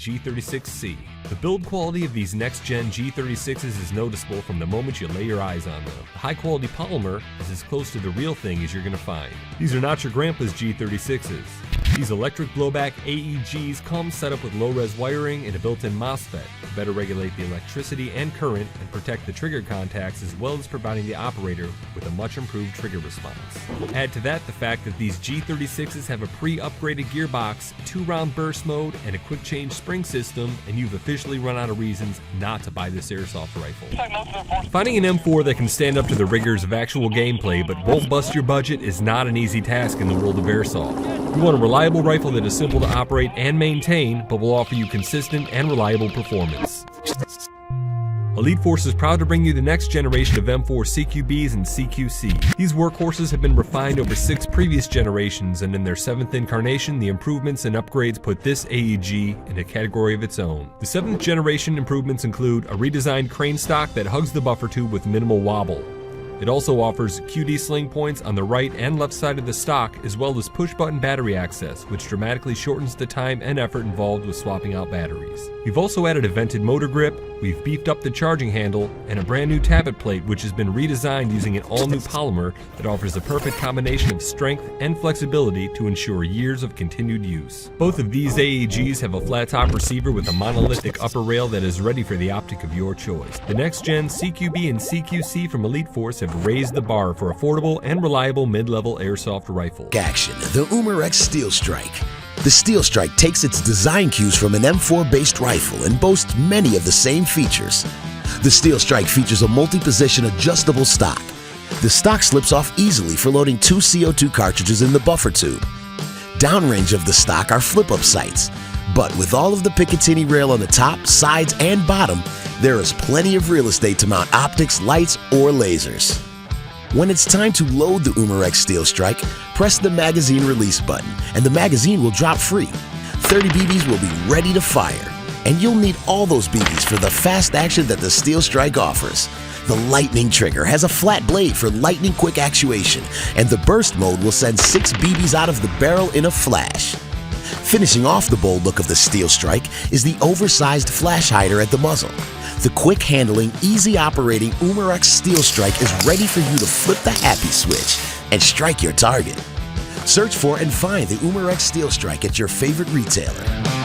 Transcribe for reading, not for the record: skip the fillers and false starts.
G36C. The build quality of these next-gen G36s is noticeable from the moment you lay your eyes on them. The high-quality polymer is as close to the real thing as you're going to find. These are not your grandpa's G36s. These electric blowback AEGs come set up with low-res wiring and a built-in MOSFET to better regulate the electricity and current and protect the trigger contacts, as well as providing the operator with a much improved trigger response. Add to that the fact that these G36s have a pre-upgraded gearbox, 2-round burst mode, and a quick change spring system, and you've officially run out of reasons not to buy this airsoft rifle. Finding an M4 that can stand up to the rigors of actual gameplay but won't bust your budget is not an easy task in the world of airsoft. You want a reliable rifle that is simple to operate and maintain, but will offer you consistent and reliable performance. Elite Force is proud to bring you the next generation of M4 CQBs and CQC. These workhorses have been refined over 6 previous generations, and in their 7th incarnation, the improvements and upgrades put this AEG in a category of its own. The 7th generation improvements include a redesigned crane stock that hugs the buffer tube with minimal wobble. It also offers QD sling points on the right and left side of the stock, as well as push-button battery access, which dramatically shortens the time and effort involved with swapping out batteries. We've also added a vented motor grip, we've beefed up the charging handle, and a brand new tappet plate which has been redesigned using an all-new polymer that offers the perfect combination of strength and flexibility to ensure years of continued use. Both of these AEGs have a flat-top receiver with a monolithic upper rail that is ready for the optic of your choice. The next-gen CQB and CQC from Elite Force have raised the bar for affordable and reliable mid-level airsoft rifle. Action, the Umarex Steel Strike. The Steel Strike takes its design cues from an M4-based rifle and boasts many of the same features. The Steel Strike features a multi-position adjustable stock. The stock slips off easily for loading 2 CO2 cartridges in the buffer tube. Downrange of the stock are flip-up sights, but with all of the Picatinny rail on the top, sides, and bottom, there is plenty of real estate to mount optics, lights, or lasers. When it's time to load the Umarex Steel Strike, press the magazine release button and the magazine will drop free. 30 BBs will be ready to fire, and you'll need all those BBs for the fast action that the Steel Strike offers. The Lightning trigger has a flat blade for lightning quick actuation, and the burst mode will send 6 BBs out of the barrel in a flash. Finishing off the bold look of the Steel Strike is the oversized flash hider at the muzzle. The quick-handling, easy-operating Umarex Steel Strike is ready for you to flip the happy switch and strike your target. Search for and find the Umarex Steel Strike at your favorite retailer.